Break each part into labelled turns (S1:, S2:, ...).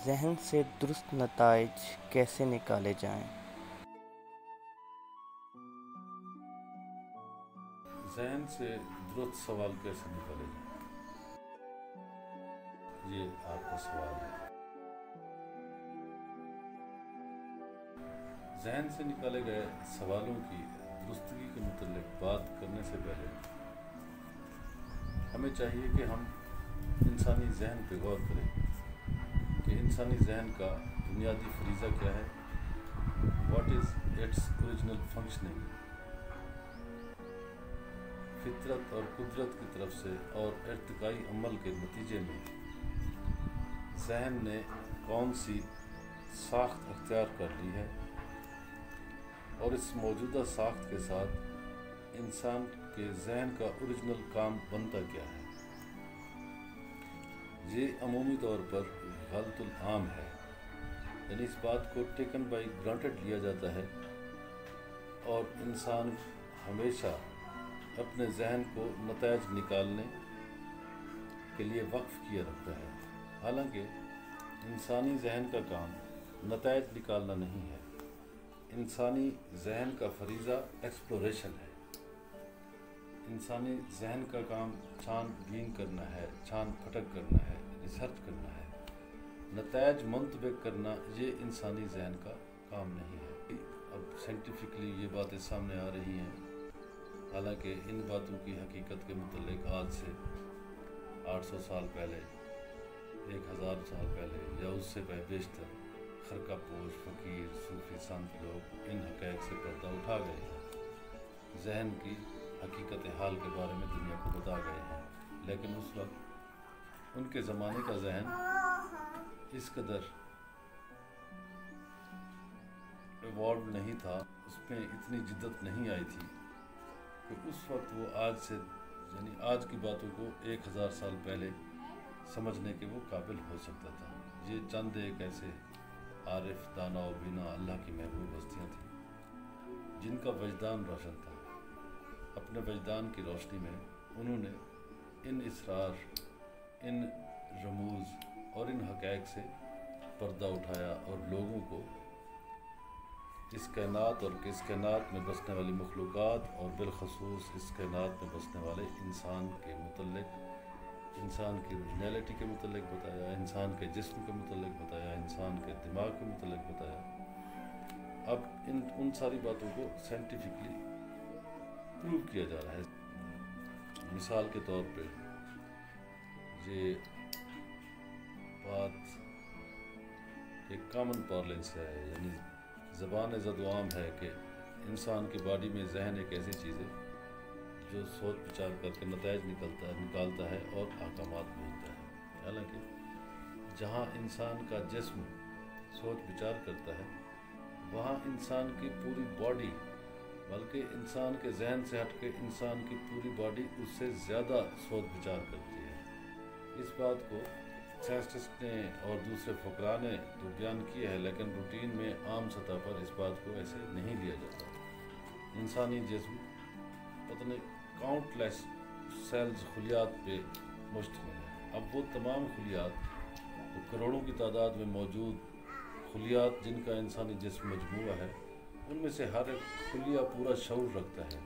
S1: ذہن سے درست نتائج کیسے نکالے جائیں؟
S2: ذہن سے درست سوال کیسے نکالے جائیں، یہ آپ کا سوال ہے۔ ذہن سے نکالے گئے سوالوں کی درستگی کے متعلق بات کرنے سے پہلے ہمیں چاہیے کہ ہم انسانی ذہن پہ غور کریں کہ انسانی ذہن کا بنیادی فریضہ کیا ہے، what is its original functioning. فطرت اور قدرت کی طرف سے اور ارتقائی عمل کے نتیجے میں ذہن نے کون سی ساخت اختیار کر لی ہے، اور اس موجودہ ساخت کے ساتھ انسان کے ذہن کا اوریجنل کام بنتا کیا ہے۔ یہ عمومی طور پر غلط العام ہے، یعنی اس بات کو ٹیکن بائی گرانٹڈ لیا جاتا ہے، اور انسان ہمیشہ اپنے ذہن کو نتائج نکالنے کے لیے وقف کیا رکھتا ہے، حالانکہ انسانی ذہن کا کام نتائج نکالنا نہیں ہے۔ انسانی ذہن کا فریضہ ایکسپلوریشن ہے۔ انسانی ذہن کا کام چھان بین کرنا ہے، چھان پھٹک کرنا ہے، ریسرچ کرنا ہے۔ نتائج منطبق کرنا یہ انسانی ذہن کا کام نہیں ہے۔ اب سائنٹیفکلی یہ باتیں سامنے آ رہی ہیں، حالانکہ ان باتوں کی حقیقت کے متعلق آج سے 800 سال پہلے، 1000 سال پہلے یا اس سے بیشتر خرقہ پوش، فقیر، صوفی، سنت لوگ ان حقائق سے پردہ اٹھا گئے ہیں، ذہن کی حقیقت حال کے بارے میں دنیا کو بتا گئے ہیں، لیکن اس وقت ان کے زمانے کا ذہن اس قدر ایوالو نہیں تھا، اس میں اتنی جدت نہیں آئی تھی کہ اس وقت وہ آج سے، یعنی آج کی باتوں کو 1000 سال پہلے سمجھنے کے وہ قابل ہو سکتا تھا۔ یہ چند ایک ایسے عارف، دانا و بینا اللہ کی محبوب ہستیاں تھیں جن کا وجدان روشن تھا۔ اپنے وجدان کی روشنی میں انہوں نے ان اسرار، ان رموز اور ان حقائق سے پردہ اٹھایا، اور لوگوں کو اس کائنات اور اس کائنات میں بسنے والی مخلوقات، اور بالخصوص اس کائنات میں بسنے والے انسان کے متعلق، انسان کی اوریجنیلٹی کے متعلق بتایا، انسان کے جسم کے متعلق بتایا، انسان کے دماغ کے متعلق بتایا۔ اب ان ساری باتوں کو سائنٹیفکلی پروو کیا جا رہا ہے۔ مثال کے طور پہ یہ بات ایک کامن پارلنس ہے، یعنی زبان زد و عام ہے کہ انسان کی باڈی میں ذہن ایک ایسی چیز ہے جو سوچ بچار کر کے نتائج نکالتا ہے اور احکامات بھیجتا ہے، حالانکہ جہاں انسان کا جسم سوچ بچار کرتا ہے وہاں انسان کی پوری باڈی، بلکہ انسان کے ذہن سے ہٹ کے انسان کی پوری باڈی اس سے زیادہ سوچ بچار کرتی ہے۔ اس بات کو سائنسسٹ نے اور دوسرے فقراء نے تو بیان کیا ہے، لیکن روٹین میں عام سطح پر اس بات کو ایسے نہیں لیا جاتا۔ انسانی جسم پتہ نہیں کاؤنٹ لیس سیلز، خلیات پہ مشتمل ہے۔ اب وہ تمام خلیات، وہ کروڑوں کی تعداد میں موجود خلیات جن کا انسانی جسم مجموعہ ہے، ان میں سے ہر ایک خلیہ پورا شعور رکھتا ہے،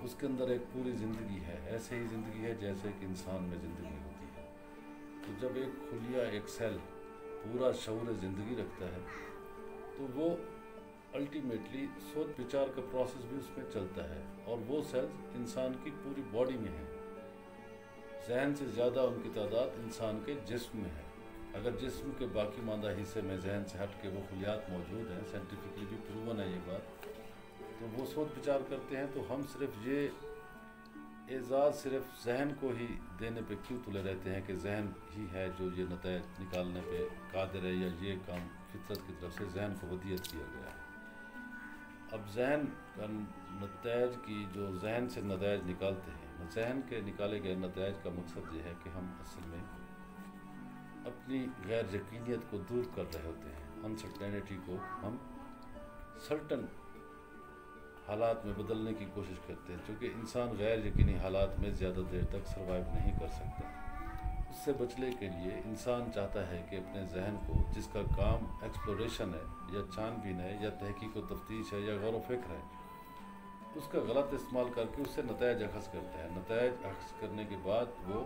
S2: اس کے اندر ایک پوری زندگی ہے، ایسے ہی زندگی ہے جیسے کہ انسان میں زندگی ہوتی ہے۔ تو جب ایک خلیہ، ایک سیل پورا شعور زندگی رکھتا ہے تو وہ الٹیمیٹلی سوچ بچار کا پروسیس بھی اس میں چلتا ہے، اور وہ سیلز انسان کی پوری باڈی میں ہیں۔ ذہن سے زیادہ ان کی تعداد انسان کے جسم میں ہے۔ اگر جسم کے باقی ماندہ حصے میں ذہن سے ہٹ کے وہ خلیات موجود ہیں، سائنٹیفکلی بھی پروون ہے یہ بات، تو وہ سوچ بچار کرتے ہیں، تو ہم صرف یہ اعزاز صرف ذہن کو ہی دینے پہ کیوں تلے رہتے ہیں کہ ذہن ہی ہے جو یہ نتائج نکالنے پہ قادر ہے، یا یہ کام فطرت کی طرف سے ذہن کو ودیت کیا گیا ہے۔ اب ذہن کا نتائج کی، جو ذہن سے نتائج نکالتے ہیں، ذہن کے نکالے گئے نتائج کا مقصد یہ ہے کہ ہم اصل میں اپنی غیر یقینیت کو دور کر رہے ہوتے ہیں، انسرٹینٹی کو ہم سرٹن حالات میں بدلنے کی کوشش کرتے ہیں، چونکہ انسان غیر یقینی حالات میں زیادہ دیر تک سروائیو نہیں کر سکتا۔ اس سے بچنے کے لیے انسان چاہتا ہے کہ اپنے ذہن کو، جس کا کام ایکسپلوریشن ہے یا چھان بین ہے یا تحقیق و تفتیش ہے یا غور و فکر ہے، اس کا غلط استعمال کر کے اس سے نتائج اخذ کرتا ہے۔ نتائج اخذ کرنے کے بعد وہ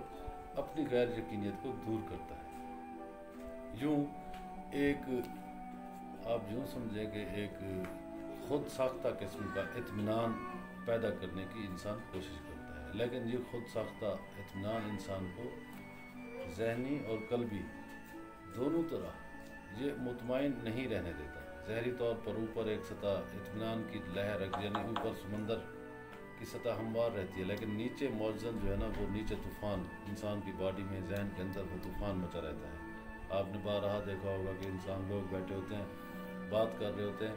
S2: اپنی غیر یقینیت کو دور کرتا ہے۔ یوں ایک، آپ یوں سمجھیں کہ ایک خود ساختہ قسم کا اطمینان پیدا کرنے کی انسان کوشش کرتا ہے، لیکن یہ خود ساختہ اطمینان انسان کو ذہنی اور قلبی دونوں طرح یہ مطمئن نہیں رہنے دیتا۔ ظاہری طور پر اوپر ایک سطح اطمینان کی لہر، یعنی اوپر سمندر کی سطح ہموار رہتی ہے، لیکن نیچے موزن جو ہے نا، وہ نیچے طوفان، انسان کی باڈی میں، ذہن کے اندر وہ طوفان مچا رہتا ہے۔ آپ نے بارہا دیکھا ہوگا کہ انسان، لوگ بیٹھے ہوتے ہیں، بات کر رہے ہوتے ہیں،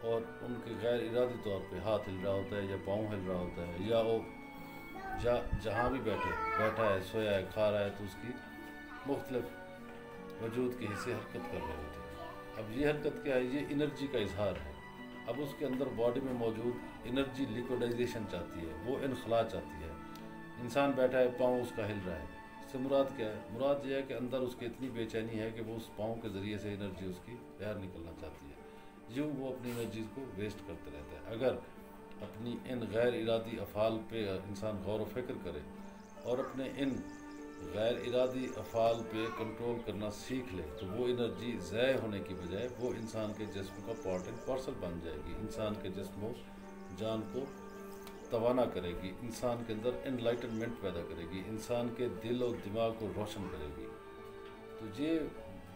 S2: اور ان کے غیر ارادی طور پہ ہاتھ ہل رہا ہوتا ہے یا پاؤں ہل رہا ہوتا ہے، یا وہ جہاں بھی بیٹھا ہے، سویا ہے، کھا رہا ہے، تو اس کی مختلف وجود کے حصے حرکت کر رہے ہوتے ہیں۔ اب یہ حرکت کیا ہے؟ یہ انرجی کا اظہار ہے۔ اب اس کے اندر باڈی میں موجود انرجی لیکوڈائزیشن چاہتی ہے، وہ انخلا چاہتی ہے۔ انسان بیٹھا ہے، پاؤں اس کا ہل رہا ہے، اس سے مراد کیا ہے؟ مراد یہ ہے کہ اندر اس کی اتنی بے چینی ہے کہ وہ اس پاؤں کے ذریعے سے انرجی اس کی باہر نکلنا چاہتی ہے۔ یوں وہ اپنی انرجیز کو ویسٹ کرتے رہتا ہے۔ اگر اپنی ان غیر ارادی افعال پہ انسان غور و فکر کرے اور اپنے ان غیر ارادی افعال پہ کنٹرول کرنا سیکھ لے، تو وہ انرجی ضائع ہونے کی بجائے وہ انسان کے جسم کا پارٹ اینڈ پارسل بن جائے گی، انسان کے جسم و جان کو توانا کرے گی، انسان کے اندر انلائٹنمنٹ پیدا کرے گی، انسان کے دل و دماغ کو روشن کرے گی۔ تو یہ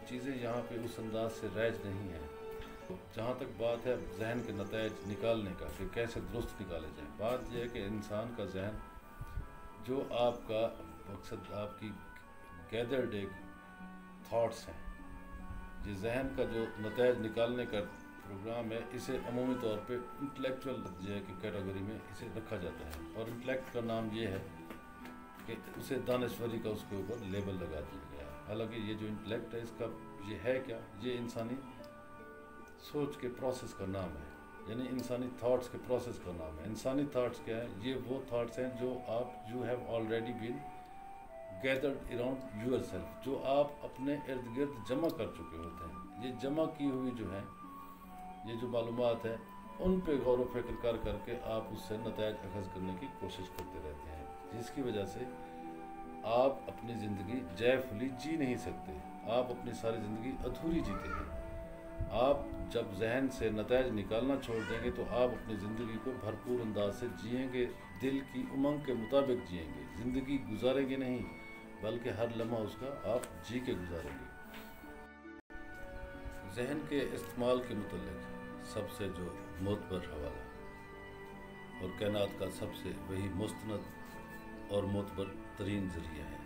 S2: چیزیں یہاں پہ اس انداز سے رائج نہیں ہیں۔ جہاں تک بات ہے ذہن کے نتائج نکالنے کا کہ کیسے درست نکالے جائیں، بات یہ ہے کہ انسان کا ذہن، جو آپ کا مقصد، آپ کی گیدرڈ ایک تھاٹس ہیں، یہ ذہن کا جو نتائج نکالنے کا پروگرام ہے، اسے عمومی طور پہ انٹلیکچوئل کی کیٹیگری میں اسے رکھا جاتا ہے، اور انٹلیکٹ کا نام یہ ہے کہ اسے دانشوری کا اس کے اوپر لیبل لگا دیا گیا ہے۔ حالانکہ یہ جو انٹلیکٹ ہے، اس کا یہ ہے کیا؟ یہ انسانی سوچ کے پروسیس کا نام ہے، یعنی انسانی تھاٹس کے پروسیس کا نام ہے۔ انسانی تھاٹس کیا ہے؟ یہ وہ تھاٹس ہیں جو آپ you have already been gathered around your self, جو آپ اپنے ارد گرد جمع کر چکے ہوتے ہیں۔ یہ جمع کی ہوئی جو ہیں، یہ جو معلومات ہیں، ان پہ غور و فکر کر کے آپ اس سے نتائج اخذ کرنے کی کوشش کرتے رہتے ہیں، جس کی وجہ سے آپ اپنی زندگی جے فلی جی نہیں سکتے، آپ اپنی ساری زندگی ادھوری جیتے ہیں۔ آپ جب ذہن سے نتائج نکالنا چھوڑ دیں گے تو آپ اپنی زندگی کو بھرپور انداز سے جئیں گے، دل کی امنگ کے مطابق جئیں گے، زندگی گزاریں گے نہیں، بلکہ ہر لمحہ اس کا آپ جی کے گزاریں گے۔ ذہن کے استعمال کے متعلق سب سے جو معتبر حوالہ اور کائنات کا سب سے وہی مستند اور معتبر ترین ذریعہ ہے،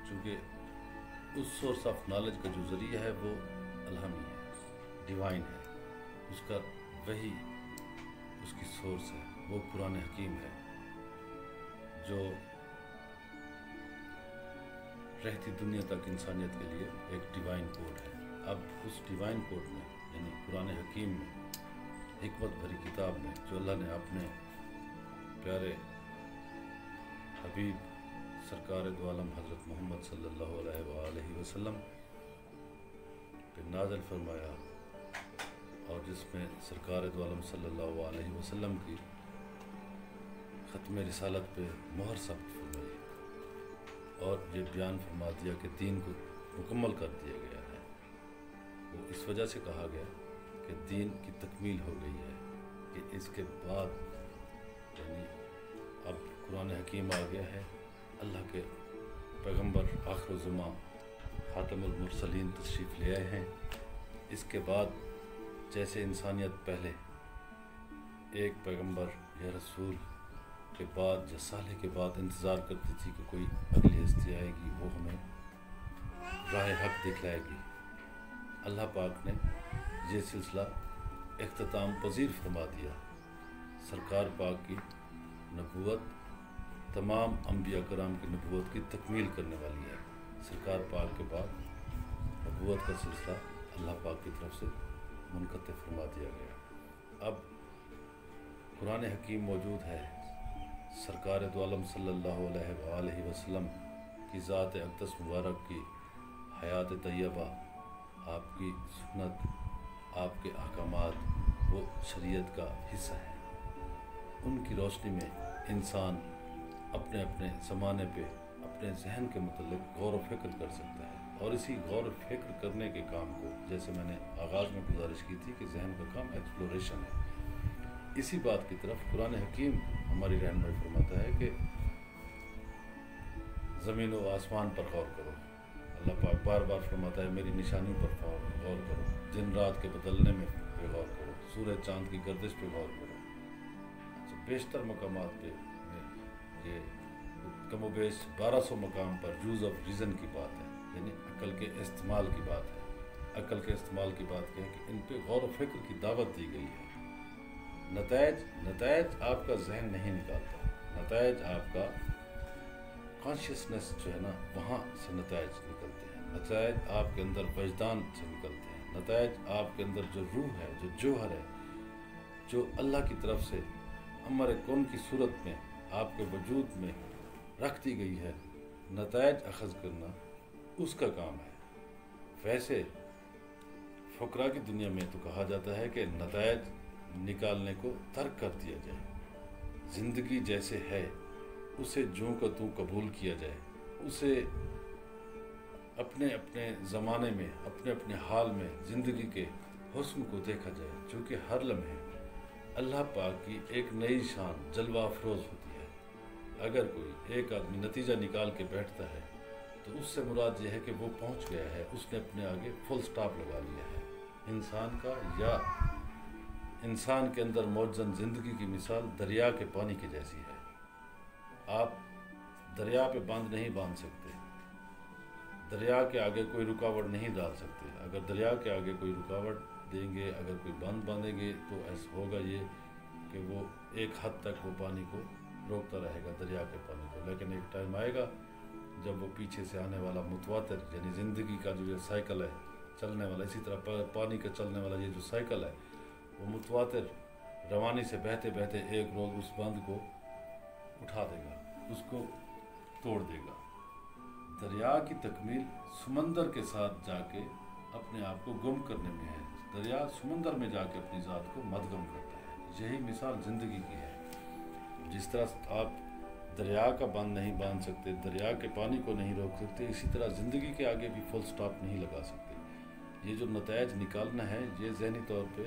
S2: چونکہ اس سورس آف نالج کا جو ذریعہ ہے وہ الہامی ہے، ڈیوائن ہے، اس کا وہی اس کی سورس ہے، وہ قرآن حکیم ہے، جو رہتی دنیا تک انسانیت کے لیے ایک ڈیوائن کوڈ ہے۔ اب اس ڈیوائن کوڈ میں، یعنی قرآن حکیم میں، حکمت بھری کتاب میں، جو اللہ نے اپنے پیارے حبیب سرکار دو عالم حضرت محمد صلی اللہ علیہ وآلہ وسلم پہ نازل فرمایا، اور جس میں سرکار دو عالم صلی اللہ علیہ وسلم کی ختم رسالت پہ مہر ثبت فرمائی، اور یہ بیان فرما دیا کہ دین کو مکمل کر دیا گیا ہے۔ وہ اس وجہ سے کہا گیا کہ دین کی تکمیل ہو گئی ہے، کہ اس کے بعد یعنی اب قرآن حکیم آ گیا ہے، اللہ کے پیغمبر آخر الزمان خاتم المرسلین تشریف لے آئے ہیں۔ اس کے بعد جیسے انسانیت پہلے ایک پیغمبر یا رسول کے بعد یا صالح کے بعد انتظار کرتی تھی کہ کوئی اگلی ہستی آئے گی، وہ ہمیں راہ حق دکھلائے گی، اللہ پاک نے یہ سلسلہ اختتام پذیر فرما دیا۔ سرکار پاک کی نبوت تمام انبیاء کرام کی نبوت کی تکمیل کرنے والی ہے۔ سرکار پاک کے بعد نبوت کا سلسلہ اللہ پاک کی طرف سے منقطع فرما دیا گیا۔ اب قرآن حکیم موجود ہے، سرکار دو عالم صلی اللہ علیہ وآلہ وسلم کی ذات اقدس مبارک کی حیات طیبہ، آپ کی سنت، آپ کے احکامات وہ شریعت کا حصہ ہیں۔ ان کی روشنی میں انسان اپنے اپنے زمانے پہ اپنے ذہن کے متعلق غور و فکر کر سکتا ہے، اور اسی غور و فکر کرنے کے کام کو، جیسے میں نے آغاز میں گزارش کی تھی کہ ذہن کا کام ایکسپلوریشن ہے، اسی بات کی طرف قرآن حکیم ہماری رہنمائی فرماتا ہے کہ زمین و آسمان پر غور کرو۔ اللہ پاک بار بار فرماتا ہے میری نشانیوں پر غور کرو، دن رات کے بدلنے میں پہ غور کرو، سورج چاند کی گردش پہ غور کرو۔ بیشتر مقامات پہ یہ کم و بیش 1200 مقام پر یوز آف ریزن کی بات ہے، یعنی عقل کے استعمال کی بات ہے۔ عقل کے استعمال کی بات کہیں کہ ان پہ غور و فکر کی دعوت دی گئی ہے۔ نتائج آپ کا ذہن نہیں نکالتا، نتائج آپ کا کانشیسنس جو ہے نا وہاں سے نتائج نکلتے ہیں، نتائج آپ کے اندر وجدان سے نکلتے ہیں، نتائج آپ کے اندر جو روح ہے، جو جوہر ہے، جو اللہ کی طرف سے امر کون کی صورت میں آپ کے وجود میں رکھ دی گئی ہے، نتائج اخذ کرنا اس کا کام ہے۔ ویسے فقراء کی دنیا میں تو کہا جاتا ہے کہ نتائج نکالنے کو ترک کر دیا جائے، زندگی جیسے ہے اسے جوں کا توں قبول کیا جائے، اسے اپنے اپنے زمانے میں اپنے اپنے حال میں زندگی کے حسن کو دیکھا جائے، چونکہ ہر لمحے اللہ پاک کی ایک نئی شان جلوہ افروز ہوتی ہے۔ اگر کوئی ایک آدمی نتیجہ نکال کے بیٹھتا ہے تو اس سے مراد یہ ہے کہ وہ پہنچ گیا ہے، اس نے اپنے آگے فل سٹاپ لگا لیا ہے۔ انسان کا یا انسان کے اندر موجزن زندگی کی مثال دریا کے پانی کی جیسی ہے۔ آپ دریا پہ باندھ نہیں باندھ سکتے، دریا کے آگے کوئی رکاوٹ نہیں ڈال سکتے۔ اگر دریا کے آگے کوئی رکاوٹ دیں گے، اگر کوئی باندھ باندھیں گے تو ایسا ہوگا یہ کہ وہ ایک حد تک وہ پانی کو روکتا رہے گا، دریا کے پانی کو، لیکن ایک ٹائم آئے گا جب وہ پیچھے سے آنے والا متواتر یعنی زندگی کا جو یہ سائیکل ہے چلنے والا، اسی طرح پانی کا چلنے والا یہ جو سائیکل ہے وہ متواتر روانی سے بہتے بہتے ایک روز اس بند کو اٹھا دے گا، اس کو توڑ دے گا۔ دریا کی تکمیل سمندر کے ساتھ جا کے اپنے آپ کو گم کرنے میں ہے، دریا سمندر میں جا کے اپنی ذات کو مدغم کرتا ہے۔ یہی مثال زندگی کی ہے۔ جس طرح آپ دریا کا باندھ نہیں باندھ سکتے، دریا کے پانی کو نہیں روک سکتے، اسی طرح زندگی کے آگے بھی فل سٹاپ نہیں لگا سکتے۔ یہ جو نتائج نکالنا ہے، یہ ذہنی طور پہ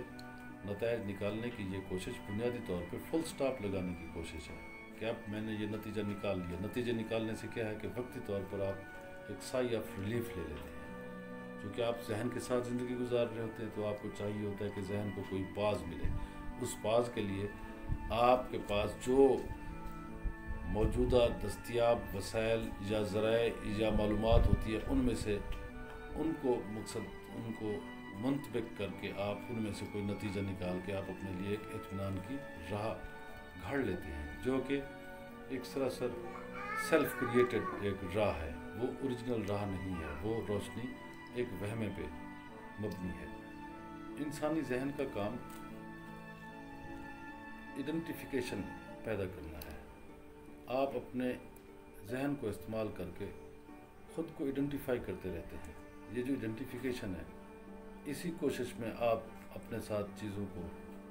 S2: نتائج نکالنے کی یہ کوشش بنیادی طور پہ فل سٹاپ لگانے کی کوشش ہے کہ اب میں نے یہ نتیجہ نکال لیا۔ نتیجے نکالنے سے کیا ہے کہ وقتی طور پر آپ ایک سائی آف ریلیف لے لیتے ہیں، چونکہ آپ ذہن کے ساتھ زندگی گزار رہے ہوتے ہیں تو آپ کو چاہیے ہوتا ہے کہ ذہن کو کوئی پاز ملے۔ اس پاز کے لیے آپ کے پاس جو موجودہ دستیاب وسائل یا ذرائع یا معلومات ہوتی ہے ان میں سے ان کو منطبق کر کے آپ ان میں سے کوئی نتیجہ نکال کے آپ اپنے لیے ایک اطمینان کی راہ گھڑ لیتے ہیں، جو کہ ایک سراسر سیلف کریٹڈ ایک راہ ہے، وہ اوریجنل راہ نہیں ہے، وہ روشنی ایک وہمے پہ مبنی ہے۔ انسانی ذہن کا کام ایڈنٹیفیکیشن پیدا کرنا ہے۔ آپ اپنے ذہن کو استعمال کر کے خود کو ایڈنٹیفائی کرتے رہتے ہیں۔ یہ جو ایڈنٹیفیکیشن ہے، اسی کوشش میں آپ اپنے ساتھ چیزوں کو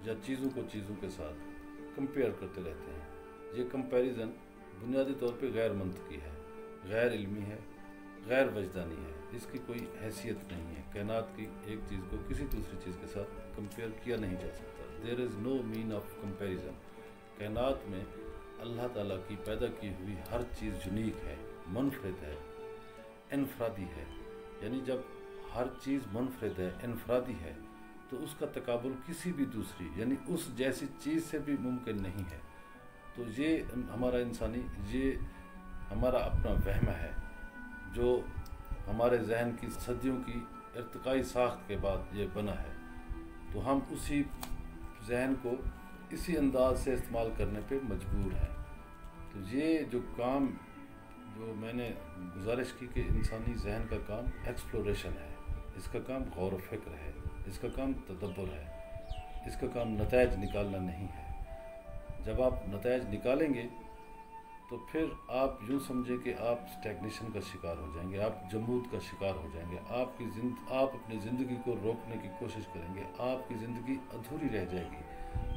S2: یا چیزوں کو چیزوں کے ساتھ کمپیئر کرتے رہتے ہیں۔ یہ کمپیریزن بنیادی طور پہ غیر منطقی ہے، غیر علمی ہے، غیر وجدانی ہے، اس کی کوئی حیثیت نہیں ہے۔ کائنات کی ایک چیز کو کسی دوسری چیز کے ساتھ کمپیئر کیا نہیں جا سکتا۔ دیر از نو مین آف کمپیریزن۔ کائنات میں اللہ تعالیٰ کی پیدا کی ہوئی ہر چیز یونیک ہے، منفرد ہے، انفرادی ہے۔ یعنی جب ہر چیز منفرد ہے، انفرادی ہے، تو اس کا تقابل کسی بھی دوسری یعنی اس جیسی چیز سے بھی ممکن نہیں ہے۔ تو یہ ہمارا انسانی، یہ ہمارا اپنا وہم ہے جو ہمارے ذہن کی صدیوں کی ارتقائی ساخت کے بعد یہ بنا ہے۔ تو ہم اسی ذہن کو اسی انداز سے استعمال کرنے پہ مجبور ہیں۔ تو یہ جو کام جو میں نے گزارش کی کہ انسانی ذہن کا کام ایکسپلوریشن ہے، اس کا کام غور و فکر ہے، اس کا کام تدبر ہے، اس کا کام نتائج نکالنا نہیں ہے۔ جب آپ نتائج نکالیں گے تو پھر آپ یوں سمجھیں کہ آپ اسٹیگنیشن کا شکار ہو جائیں گے، آپ جمود کا شکار ہو جائیں گے، آپ اپنی زندگی کو روکنے کی کوشش کریں گے، آپ کی زندگی ادھوری رہ جائے گی،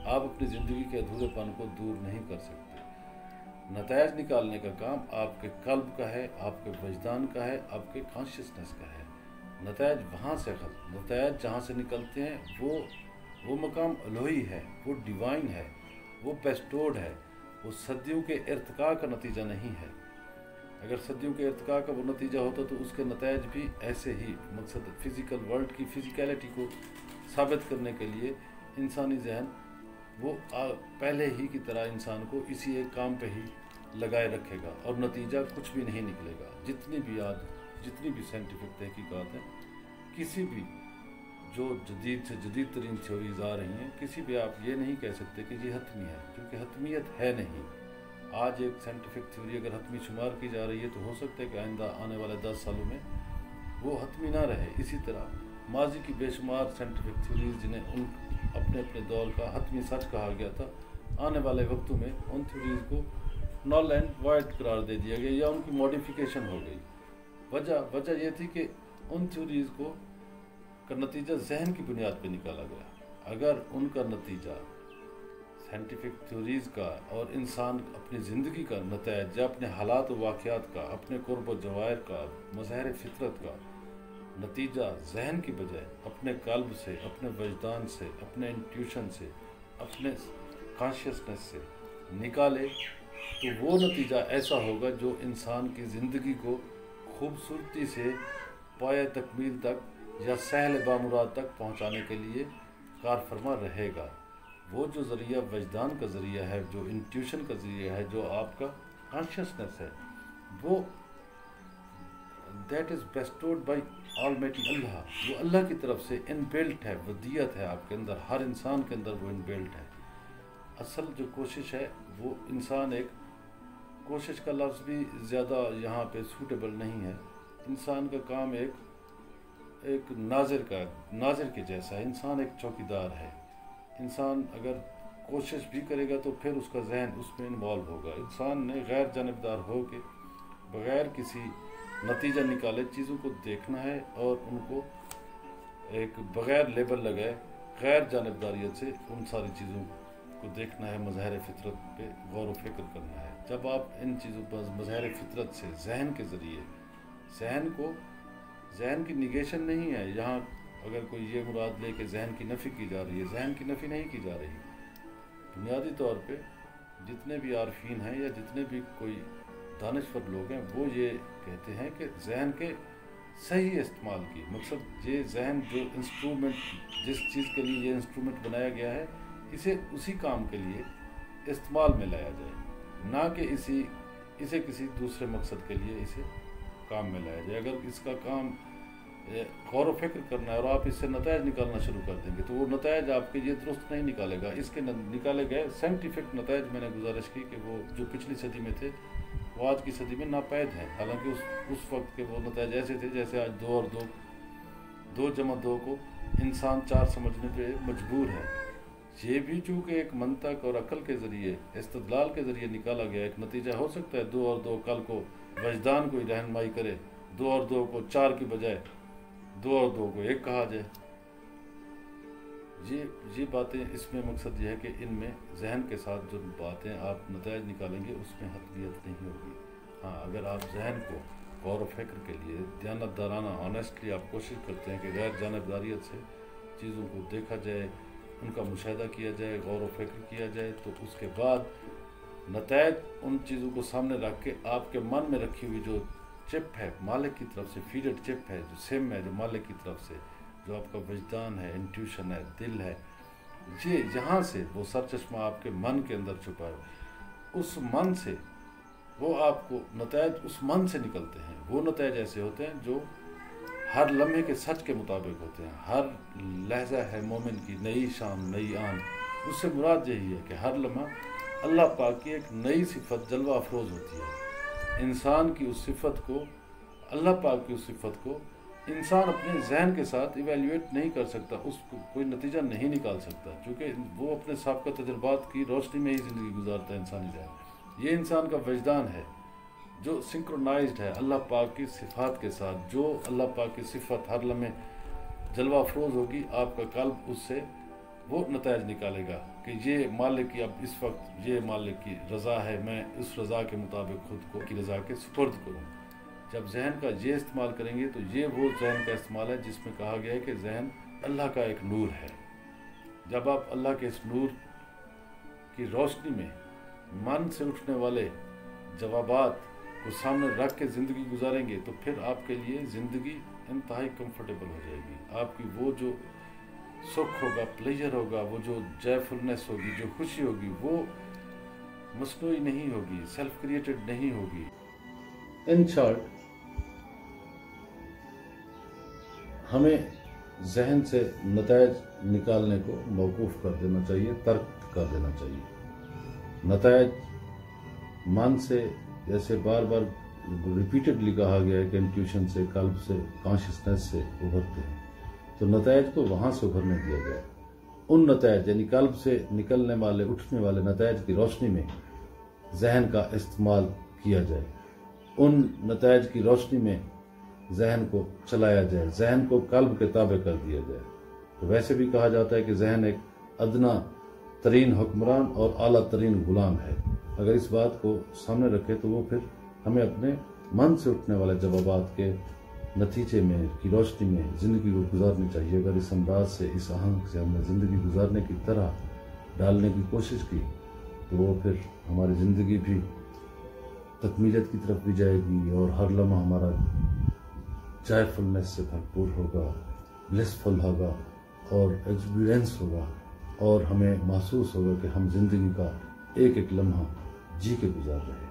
S2: آپ اپنی زندگی کے ادھورے پن کو دور نہیں کر سکتے۔ نتائج نکالنے کا کام آپ کے قلب کا ہے، آپ کے وجدان کا ہے، آپ کے کانشیسنس کا ہے۔ نتائج وہاں سے نتائج جہاں سے نکلتے ہیں وہ مقام الوہی ہے، وہ ڈیوائن ہے، وہ بیسٹورڈ ہے، وہ صدیوں کے ارتقاء کا نتیجہ نہیں ہے۔ اگر صدیوں کے ارتقاء کا وہ نتیجہ ہوتا تو اس کے نتائج بھی ایسے ہی، مقصد فزیکل ورلڈ کی فزیکیلٹی کو ثابت کرنے کے لیے انسانی ذہن وہ پہلے ہی کی طرح انسان کو اسی ایک کام پہ ہی لگائے رکھے گا اور نتیجہ کچھ بھی نہیں نکلے گا۔ جتنی بھی سائنٹیفک تحقیقات ہیں، کسی بھی جو جدید سے جدید ترین تھیوریز آ رہی ہیں، کسی بھی آپ یہ نہیں کہہ سکتے کہ یہ حتمی ہے، کیونکہ حتمیت ہے نہیں۔ آج ایک سائنٹیفک تھیوری اگر حتمی شمار کی جا رہی ہے تو ہو سکتا ہے کہ آئندہ آنے والے 10 سالوں میں وہ حتمی نہ رہے۔ اسی طرح ماضی کی بے شمار سائنٹیفک تھیوریز جنہیں اپنے دور کا حتمی سچ کہا گیا تھا، آنے والے وقتوں میں ان تھیوریز کو نل اینڈ وائڈ قرار دے دیا گیا یا ان کی ماڈیفیکیشن ہو گئی۔ وجہ یہ تھی کہ ان تھیوریز کا نتیجہ ذہن کی بنیاد پہ نکالا گیا۔ اگر ان کا نتیجہ سائنٹیفک تھیوریز کا اور انسان اپنی زندگی کا نتائج یا اپنے حالات و واقعات کا، اپنے قرب و جوائر کا، مظاہر فطرت کا نتیجہ ذہن کی بجائے اپنے قلب سے، اپنے وجدان سے، اپنے انٹیوشن سے، اپنے کانشیسنس سے نکالے تو وہ نتیجہ ایسا ہوگا جو انسان کی زندگی کو خوبصورتی سے پایہ تکمیل تک یا سہل بامراد تک پہنچانے کے لیے کار فرما رہے گا۔ وہ جو ذریعہ وجدان کا ذریعہ ہے، جو انٹیوشن کا ذریعہ ہے، جو آپ کا کانشیسنس ہے، وہ دیٹ از بیسٹورڈ بائی آلمیٹی اللہ، وہ اللہ کی طرف سے ان بلٹ ہے، ودیت ہے آپ کے اندر، ہر انسان کے اندر وہ ان بلٹ ہے۔ اصل جو کوشش ہے وہ انسان ایک کوشش کا لفظ بھی زیادہ یہاں پہ سوٹیبل نہیں ہے۔ انسان کا کام ایک ناظر کے جیسا ہے۔ انسان ایک چوکیدار ہے۔ انسان اگر کوشش بھی کرے گا تو پھر اس کا ذہن اس میں انوالو ہوگا۔ انسان نے غیر جانبدار ہو کے بغیر کسی نتیجہ نکالے چیزوں کو دیکھنا ہے اور ان کو ایک بغیر لیبل لگائے غیر جانبداریت سے ان ساری چیزوں کو دیکھنا ہے، مظاہر فطرت پہ غور و فکر کرنا ہے۔ جب آپ ان چیزوں پر مظاہر فطرت سے ذہن کے ذریعے ذہن کی نیگیشن نہیں ہے یہاں، اگر کوئی یہ مراد لے کہ ذہن کی نفی کی جا رہی ہے، ذہن کی نفی نہیں کی جا رہی۔ بنیادی طور پہ جتنے بھی عارفین ہیں یا جتنے بھی کوئی دانشور لوگ ہیں وہ یہ کہتے ہیں کہ ذہن کے صحیح استعمال کی، مقصد یہ ذہن جو انسٹرومنٹ، جس چیز کے لیے یہ انسٹرومنٹ بنایا گیا ہے، اسے اسی کام کے لیے استعمال میں لایا جائے، نہ کہ اسے کسی دوسرے مقصد کے لیے اسے کام میں لایا جائے۔ اگر اس کا کام غور و فکر کرنا ہے اور آپ اس سے نتائج نکالنا شروع کر دیں گے تو وہ نتائج آپ کے یہ درست نہیں نکالے گا۔ اس کے نکالے گئے سائنٹیفک نتائج، میں نے گزارش کی کہ وہ جو پچھلی صدی میں تھے وہ آج کی صدی میں ناپید ہیں، حالانکہ اس وقت کے وہ نتائج ایسے تھے جیسے آج 2 اور 2 جمع 2 کو انسان 4 سمجھنے پہ مجبور ہے۔ یہ بھی چونکہ ایک منطق اور عقل کے ذریعے، استدلال کے ذریعے نکالا گیا ایک نتیجہ ہو سکتا ہے 2 اور 2 کل کو وجدان کو رہنمائی کرے، 2 اور 2 کو 4 کی بجائے 2 اور 2 کو 1 کہا جائے۔ یہ باتیں، اس میں مقصد یہ ہے کہ ان میں ذہن کے ساتھ جو باتیں آپ نتائج نکالیں گے اس میں حتمیت نہیں ہوگی۔ ہاں، اگر آپ ذہن کو غور و فکر کے لیے دیانت دارانہ آنیسٹلی آپ کوشش کرتے ہیں کہ غیر جانبداریت سے چیزوں کو دیکھا جائے، ان کا مشاہدہ کیا جائے، غور و فکر کیا جائے، تو اس کے بعد نتائج ان چیزوں کو سامنے رکھ کے آپ کے من میں رکھی ہوئی جو چپ ہے مالک کی طرف سے، فیڈڈ چپ ہے، جو سم ہے جو مالک کی طرف سے، جو آپ کا وجدان ہے، انٹیوشن ہے، دل ہے، یہاں سے وہ سر چشمہ آپ کے من کے اندر چھپا ہے، اس من سے وہ آپ کو نتائج اس من سے نکلتے ہیں۔ وہ نتائج ایسے ہوتے ہیں جو ہر لمحے کے سچ کے مطابق ہوتے ہیں۔ ہر لحظہ ہے مومن کی نئی شام نئی آن، اس سے مراد یہی ہے کہ ہر لمحہ اللہ پاک کی ایک نئی صفت جلوہ افروز ہوتی ہے۔ انسان کی اس صفت کو، اللہ پاک کی اس صفت کو انسان اپنے ذہن کے ساتھ ایویلیویٹ نہیں کر سکتا، اس کو کوئی نتیجہ نہیں نکال سکتا، چونکہ وہ اپنے سابقہ تجربات کی روشنی میں ہی زندگی گزارتا ہے انسانی ذہن۔ یہ انسان کا وجدان ہے جو سنکرونائزڈ ہے اللہ پاک کی صفات کے ساتھ. جو اللہ پاک کی صفت ہر لمحے جلوہ افروز ہوگی، آپ کا قلب اس سے وہ نتائج نکالے گا کہ یہ مالک کی اب اس وقت یہ مالک کی رضا ہے، میں اس رضا کے مطابق خود کو کی رضا کے سپرد کروں. جب ذہن کا یہ استعمال کریں گے تو یہ وہ ذہن کا استعمال ہے جس میں کہا گیا ہے کہ ذہن اللہ کا ایک نور ہے. جب آپ اللہ کے اس نور کی روشنی میں من سے اٹھنے والے جوابات کو سامنے رکھ کے زندگی گزاریں گے تو پھر آپ کے لیے زندگی انتہائی کمفرٹیبل ہو جائے گی. آپ کی وہ جو سکھ ہوگا، پلیجر ہوگا، وہ جو جے فلنس ہوگی، جو خوشی ہوگی، وہ مصنوعی نہیں ہوگی، سیلف کریٹڈ نہیں ہوگی. ان شارٹ، ہمیں ذہن سے نتائج نکالنے کو موقوف کر دینا چاہیے، ترک کر دینا چاہیے. نتائج من سے، جیسے بار بار ریپیٹڈلی کہا گیا ہے کہ انٹیوشن سے، قلب سے، کانشسنس سے ابھرتے ہیں، تو نتائج کو وہاں سے ابھرنے دیا گیا. ان نتائج یعنی قلب سے نکلنے والے، اٹھنے والے نتائج کی روشنی میں ذہن کا استعمال کیا جائے، ان نتائج کی روشنی میں ذہن کو چلایا جائے، ذہن کو قلب کے تابع کر دیا جائے. تو ویسے بھی کہا جاتا ہے کہ ذہن ایک ادنا ترین حکمران اور اعلیٰ ترین غلام ہے. اگر اس بات کو سامنے رکھے تو وہ پھر ہمیں اپنے من سے اٹھنے والے جوابات کے نتیجے میں کی روشنی میں زندگی کو گزارنی چاہیے. اگر اس انداز سے، اس آہنگ سے ہم نے زندگی گزارنے کی طرح ڈالنے کی کوشش کی تو وہ پھر ہماری زندگی بھی تکمیلیت کی طرف بھی جائے گی اور ہر لمحہ ہمارا جائے فلنس سے بھرپور ہوگا، بلسفل ہوگا اور ایکسپیرینس ہوگا، اور ہمیں محسوس ہوگا کہ ہم زندگی کا ایک ایک لمحہ جی کے گزار رہے ہیں.